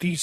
30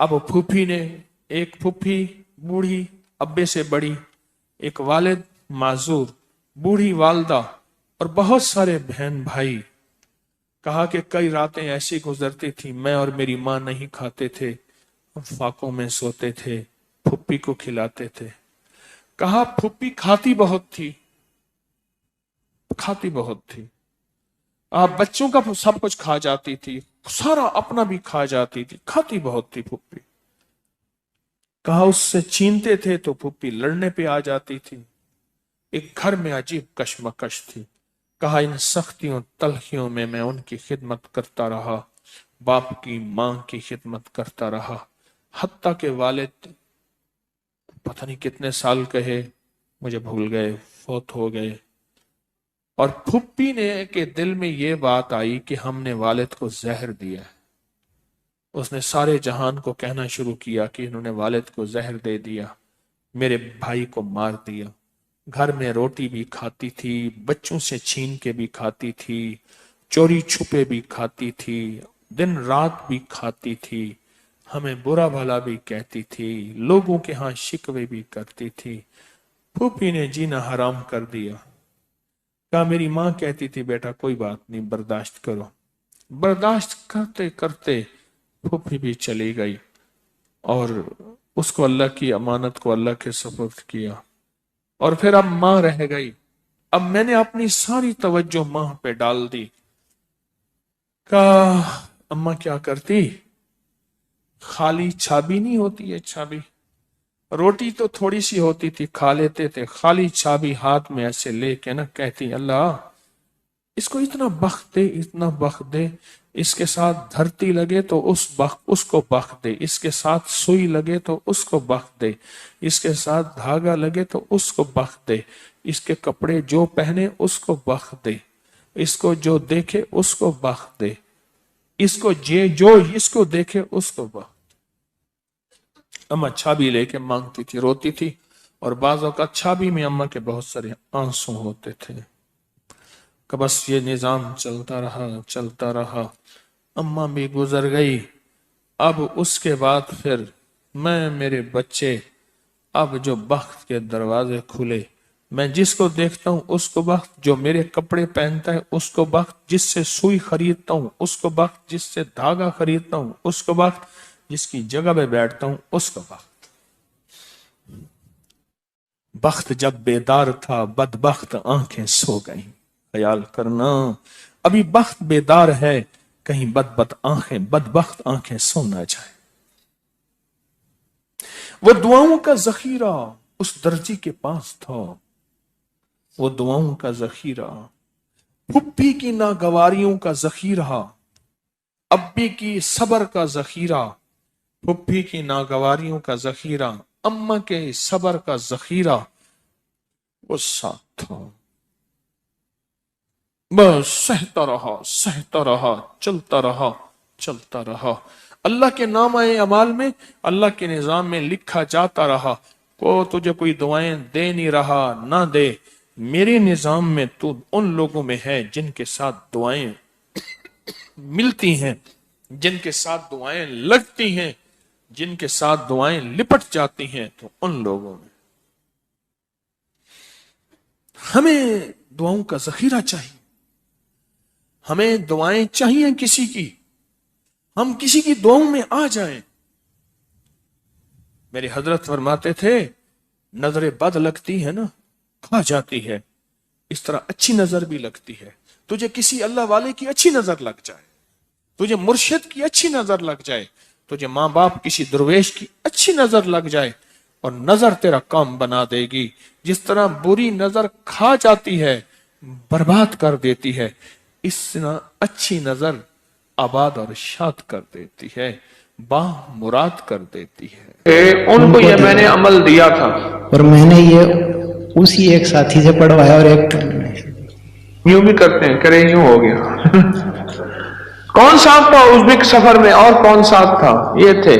اب پھوپھی نے، ایک پھوپھی بوڑھی ابے سے بڑی، ایک والد معذور، بوڑھی والدہ اور بہت سارے بہن بھائی، کہا کہ کئی راتیں ایسی گزرتی تھی میں اور میری ماں نہیں کھاتے تھے، فاقوں میں سوتے تھے، پھوپھی کو کھلاتے تھے۔ کہا پھوپھی کھاتی بہت تھی، کھاتی بہت تھی، آپ بچوں کا سب کچھ کھا جاتی تھی، سارا اپنا بھی کھا جاتی تھی، کھاتی بہت تھی پھوپھی۔ کہا اس سے چھینتے تھے تو پھوپھی لڑنے پہ آ جاتی تھی۔ ایک گھر میں عجیب کشمکش تھی۔ کہا ان سختیوں تلخیوں میں میں ان کی خدمت کرتا رہا، باپ کی ماں کی خدمت کرتا رہا، حتیٰ کہ والد پتہ نہیں کتنے سال کہے، مجھے بھول گئے، فوت ہو گئے۔ اور پھوپھی نے کے دل میں یہ بات آئی کہ ہم نے والد کو زہر دیا ہے۔ اس نے سارے جہان کو کہنا شروع کیا کہ انہوں نے والد کو زہر دے دیا، میرے بھائی کو مار دیا۔ گھر میں روٹی بھی کھاتی تھی، بچوں سے چھین کے بھی کھاتی تھی، چوری چھپے بھی کھاتی تھی، دن رات بھی کھاتی تھی، ہمیں برا بھلا بھی کہتی تھی، لوگوں کے ہاں شکوے بھی کرتی تھی۔ پھوپھی نے جینا حرام کر دیا۔ کہا میری ماں کہتی تھی بیٹا کوئی بات نہیں، برداشت کرو۔ برداشت کرتے کرتے پھوپھی بھی چلی گئی اور اس کو اللہ کی امانت کو اللہ کے سپرد کیا، اور پھر اب ماں رہ گئی۔ اب میں نے اپنی ساری توجہ ماں پہ ڈال دی۔ کہا اماں کیا کرتی؟ خالی چھابی نہیں ہوتی ہے، چھابی روٹی تو تھوڑی سی ہوتی تھی کھا لیتے تھے، خالی چھابی ہاتھ میں ایسے لے کے نا کہتی اللہ اس کو اتنا بخت دے، اتنا بخت دے، اس کے ساتھ دھرتی لگے تو اس کو بخت دے، اس کے ساتھ سوئی لگے تو اس کو بخت دے، اس کے ساتھ دھاگا لگے تو اس کو بخت دے، اس کے کپڑے جو پہنے اس کو بخت دے، اس کو جو دیکھے اس کو بخت دے، اس کو جو اس کو دیکھے اس کو بخت۔ اماں چھابی لے کے مانگتی تھی، روتی تھی، اور بعض اوقات چھابی میں اماں کے بہت سارے آنسو ہوتے تھے۔ کہ بس یہ نظام چلتا رہا، اماں بھی گزر گئی۔ اب اس کے بعد پھر میں، میرے بچے، اب جو بخت کے دروازے کھلے، میں جس کو دیکھتا ہوں اس کو بخت، جو میرے کپڑے پہنتا ہے اس کو بخت، جس سے سوئی خریدتا ہوں اس کو بخت، جس سے دھاگا خریدتا ہوں اس کو بخت، جس کی جگہ پہ بیٹھتا ہوں اس کو بخت۔ بخت جب بیدار تھا بدبخت آنکھیں سو گئیں۔ خیال کرنا ابھی بخت بیدار ہے، کہیں بدبخت آنکھیں سو نہ جائے۔ وہ دعاؤں کا ذخیرہ اس درجی کے پاس تھا، وہ دعاؤں کا ذخیرہ، پھپھی کی ناگواریوں کا ذخیرہ، ابی کی صبر کا ذخیرہ، پھپھی کی ناگواریوں کا ذخیرہ، اماں کے صبر کا ذخیرہ وہ ساتھ تھا۔ بس سہتا رہا، چلتا رہا۔ اللہ کے نامہ اعمال میں، اللہ کے نظام میں لکھا جاتا رہا، کو تجھے کوئی دعائیں دے نہیں رہا، نہ دے، میرے نظام میں تو ان لوگوں میں ہے جن کے ساتھ دعائیں ملتی ہیں، جن کے ساتھ دعائیں لگتی ہیں، جن کے ساتھ دعائیں لپٹ جاتی ہیں، تو ان لوگوں میں ہمیں دعاؤں کا ذخیرہ چاہیے، ہمیں دعائیں چاہیے کسی کی، ہم کسی کی دعاؤں میں آ جائیں۔ میرے حضرت فرماتے تھے نظر بد لگتی ہے نا کھا جاتی ہے، اس طرح اچھی نظر بھی لگتی ہے۔ تجھے کسی اللہ والے کی اچھی نظر لگ جائے، تجھے مرشد کی اچھی نظر لگ جائے، تجھے ماں باپ کسی درویش کی اچھی نظر لگ جائے، اور نظر تیرا کام بنا دے گی۔ جس طرح بری نظر کھا جاتی ہے، برباد کر دیتی ہے، اس طرح اچھی نظر آباد اور شاد کر دیتی ہے، با مراد کر دیتی ہے۔ ان کو یہ میں نے عمل دیا تھا اور میں نے یہ اسی ایک ساتھی سے پڑھوایا، اور ایک یوں بھی کرتے ہیں، کرے یوں ہو گیا۔ کون ساتھ تھا ازبک سفر میں، اور کون ساتھ تھا؟ یہ تھے۔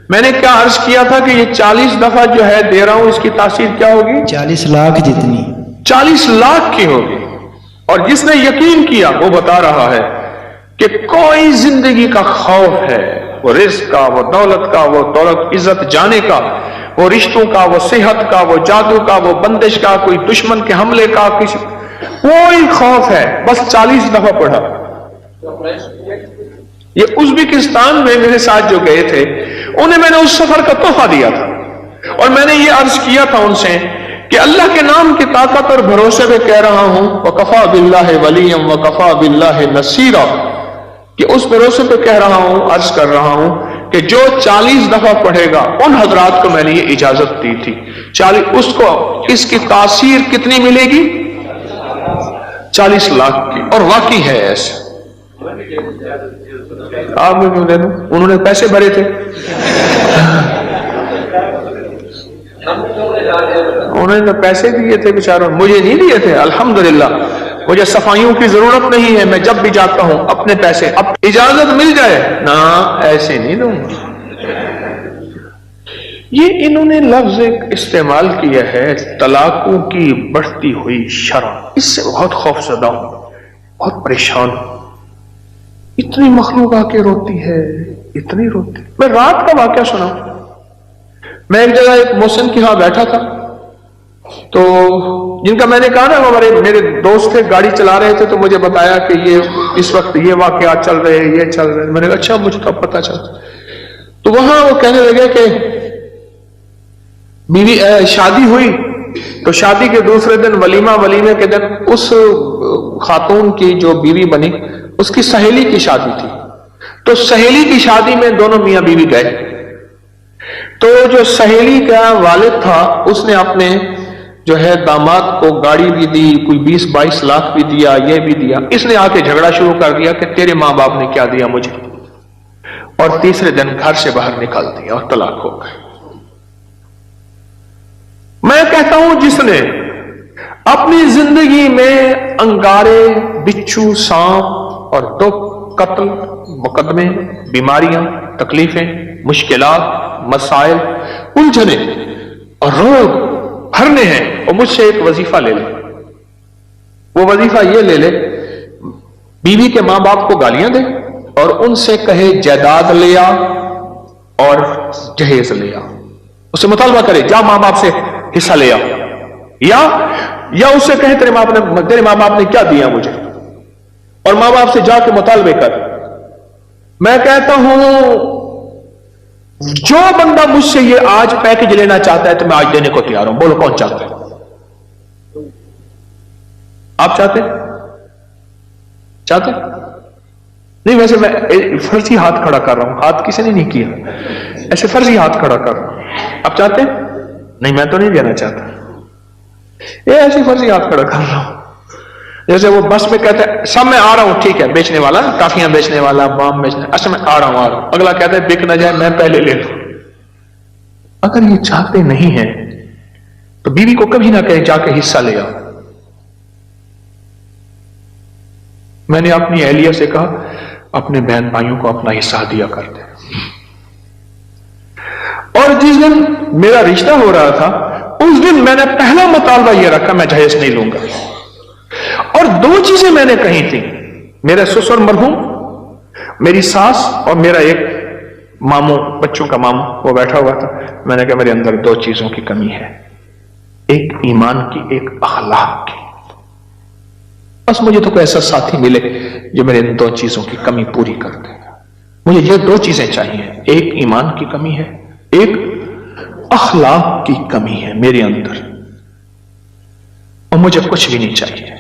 میں نے کیا عرض کیا تھا کہ یہ 40 دفعہ جو ہے دے رہا ہوں، اس کی تاثیر کیا ہوگی؟ 40 لاکھ جتنی، 40 لاکھ کی ہوگی۔ اور جس نے یقین کیا وہ بتا رہا ہے کہ کوئی زندگی کا خوف ہے، وہ رزق کا، وہ دولت کا، وہ دولت عزت جانے کا، وہ رشتوں کا، وہ صحت کا، وہ جادو کا، وہ بندش کا، کوئی دشمن کے حملے کا، کسی کوئی خوف ہے. بس 40 دفعہ پڑھا. یہ ازبکستان میں میرے ساتھ جو گئے تھے انہیں میں نے اس سفر کا تحفہ دیا تھا، اور میں نے یہ عرض کیا تھا ان سے کہ اللہ کے نام کی طاقت اور بھروسے پہ کہہ رہا ہوں وَكَفَى بِاللَّهِ وَلِيًّا وَكَفَى بِاللَّهِ نَصِيرًا، کہ اس بھروسے پہ کہہ رہا ہوں، عرض کر رہا ہوں کہ جو 40 دفعہ پڑھے گا، ان حضرات کو میں نے یہ اجازت دی تھی 40، اس کو اس کی تاثیر کتنی ملے گی؟ 40 لاکھ کی. اور واقعی ہے ایسا. آپ میں کیوں دے دوں؟ انہوں نے پیسے بھرے تھے، انہوں نے پیسے دیے تھے بیچاروں، مجھے نہیں دیے تھے. الحمدللہ مجھے صفائیوں کی ضرورت نہیں ہے، میں جب بھی جاتا ہوں اپنے پیسے، اب اجازت مل جائے نا ایسے نہیں دوں گا. یہ انہوں نے لفظ ایک استعمال کیا ہے طلاقوں کی بڑھتی ہوئی شرح. اس سے بہت خوف زدہ ہوں، بہت پریشان ہوں. اتنی مخلوق آ کے روتی ہے، اتنی روتی. میں رات کا واقعہ سنا. میں ایک جگہ ایک محسن کے ہاں بیٹھا تھا، تو جن کا میں نے کہا نا ہمارے میرے دوست تھے، گاڑی چلا رہے تھے، تو مجھے بتایا کہ یہ اس وقت یہ واقعات چل رہے ہیں، یہ چل رہے ہیں. میں نے کہا اچھا، مجھے تو اب پتا چلتا. تو وہاں وہ کہنے لگے کہ بیوی شادی ہوئی، تو شادی کے دوسرے دن ولیمے کے دن اس خاتون کی جو بیوی بنی اس کی سہیلی کی شادی تھی. تو سہیلی کی شادی میں دونوں میاں بیوی گئے. تو جو سہیلی کا والد تھا اس نے اپنے جو ہے داماد کو گاڑی بھی دی، کوئی 20-22 لاکھ بھی دیا، یہ بھی دیا. اس نے آ کے جھگڑا شروع کر دیا کہ تیرے ماں باپ نے کیا دیا مجھے، اور تیسرے دن گھر سے باہر نکال دیا اور طلاق ہو گئے. میں کہتا ہوں جس نے اپنی زندگی میں انگارے، بچھو، سانپ اور دکھ، قتل، مقدمے، بیماریاں، تکلیفیں، مشکلات، مسائل، الجھنے اور روگ بھرنے ہیں، اور مجھ سے ایک وظیفہ لے لے. وہ وظیفہ یہ لے لے بیوی کے ماں باپ کو گالیاں دے اور ان سے کہے جائیداد لے آ اور جہیز لے آ. اس سے مطالبہ کرے جا ماں باپ سے حصہ لے آ، یا اس سے کہے تیرے ماں باپ نے کیا دیا مجھے، اور ماں باپ سے جا کے مطالبے کر. میں کہتا ہوں جو بندہ مجھ سے یہ آج پیکج لینا چاہتا ہے تو میں آج دینے کو تیار ہوں. بولو کون چاہتا ہے؟ آپ چاہتے نہیں؟ ویسے میں فرضی ہاتھ کھڑا کر رہا ہوں، ہاتھ کسی نے نہیں کیا، ایسے فرضی ہاتھ کھڑا کر رہا ہوں. آپ چاہتے ہیں؟ نہیں، میں تو نہیں دینا چاہتا. یہ ایسی فرضی ہاتھ کھڑا کر رہا ہوں جیسے وہ بس میں کہتے ہیں سب میں آ رہا ہوں، ٹھیک ہے، بیچنے والا، کافیاں بیچنے والا، بام بیچنے، اچھا میں آ رہا ہوں. اگلا کہتا ہے بک نہ جائے میں پہلے لے لوں. اگر یہ چاہتے نہیں ہیں تو بیوی کو کبھی نہ کہے جا کے حصہ لے آؤ. میں نے اپنی اہلیہ سے کہا اپنے بہن بھائیوں کو اپنا حصہ دیا کرتے. اور جس دن میرا رشتہ ہو رہا تھا اس دن میں نے پہلا مطالبہ یہ رکھا میں جہیز نہیں لوں گا. اور 2 چیزیں میں نے کہی تھی. میرے سسر مرحوم، میری ساس اور میرا ایک ماموں، بچوں کا ماموں، وہ بیٹھا ہوا تھا. میں نے کہا میرے اندر 2 چیزوں کی کمی ہے، ایک ایمان کی، ایک اخلاق کی. بس مجھے تو کوئی ایسا ساتھی ملے جو میرے ان 2 چیزوں کی کمی پوری کر دے گا. مجھے یہ 2 چیزیں چاہیے، ایک ایمان کی کمی ہے، ایک اخلاق کی کمی ہے میرے اندر، اور مجھے کچھ بھی نہیں چاہیے.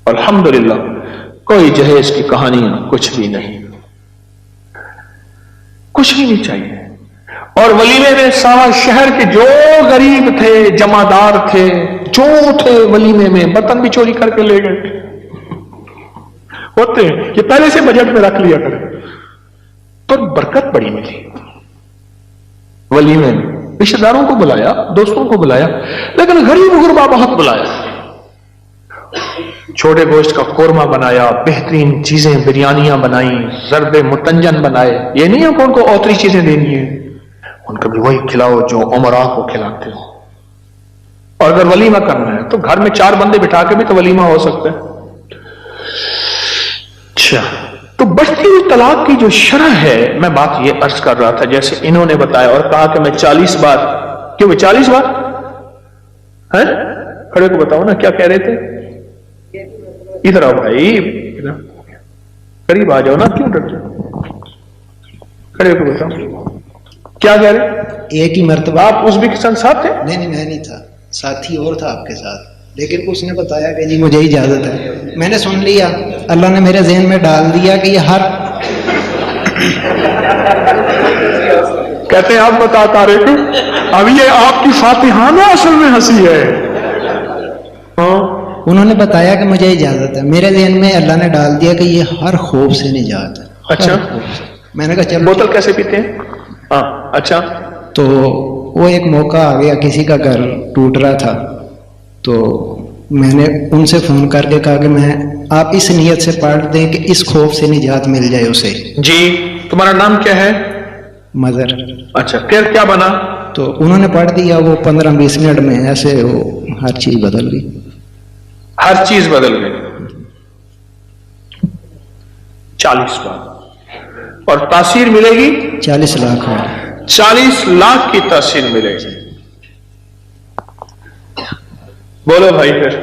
الحمدللہ کوئی جہیز کی کہانیاں کچھ بھی نہیں، کچھ بھی نہیں چاہیے. اور ولیمے میں سارا شہر کے جو غریب تھے، جمعدار تھے، جو تھے ولیمے میں، برتن بھی چوری کر کے لے گئے. ہوتے ہیں کہ پہلے سے بجٹ میں رکھ لیا کرے. تو برکت بڑی ملی ولیمے میں. رشتہ داروں کو بلایا، دوستوں کو بلایا، لیکن غریب غربا بہت بلایا. چھوٹے گوشت کا قورمہ بنایا، بہترین چیزیں، بریانیاں بنائیں، ضرب متنجن بنائے. یہ نہیں ہے کہ ان کو اوتری چیزیں دینی ہیں، ان کو بھی وہی کھلاؤ جو عمراء کو کھلاتے ہو. اور اگر ولیمہ کرنا ہے تو گھر میں 4 بندے بٹھا کے بھی تو ولیمہ ہو سکتا ہے. اچھا، تو بڑھتی ہوئی طلاق کی جو شرح ہے، میں بات یہ عرض کر رہا تھا جیسے انہوں نے بتایا اور کہا کہ میں 40 بار، کیوں وہ 40 بار ہے؟ کھڑے کو بتاؤ نا کیا کہہ رہے تھے؟ ادھر آؤ بھائی، ادھر قریب آ جاؤ نا، کیوں ڈرتے؟ کھڑے کو بتاؤ کیا کہہ رہے؟ ایک ہی مرتبہ آپ ازبکستان ساتھ تھے؟ نہیں میں نہیں تھا، ساتھی اور تھا آپ کے ساتھ، لیکن اس نے بتایا کہ جی مجھے اجازت ہے، میں نے سن لیا، اللہ نے میرے ذہن میں ڈال دیا کہ یہ ہر کہتے ہیں آپ بتاتا رہے اب یہ آپ کی فاتحانہ اصل میں ہنسی ہے. ہاں انہوں نے بتایا کہ مجھے اجازت ہے، میرے ذہن میں اللہ نے ڈال دیا کہ یہ ہر خوف سے نجات ہے. اچھا، میں نے کہا چلو. بوتل کیسے پیتے ہیں؟ ہاں اچھا. تو وہ ایک موقع آ گیا، کسی کا گھر ٹوٹ رہا تھا، تو میں نے ان سے فون کر کے کہا کہ آپ اس نیت سے پڑھ دیں کہ اس خوف سے نجات مل جائے اسے. جی تمہارا نام کیا ہے؟ مظہر. اچھا پھر کیا بنا؟ تو انہوں نے پڑھ دیا، وہ 15-20 منٹ میں ایسے وہ ہر چیز بدل گئی. ہر چیز بدل گئی 40 بار، اور تاثیر ملے گی 40 لاکھ والی. 40 لاکھ کی تاثیر ملے گی. بولو بھائی پھر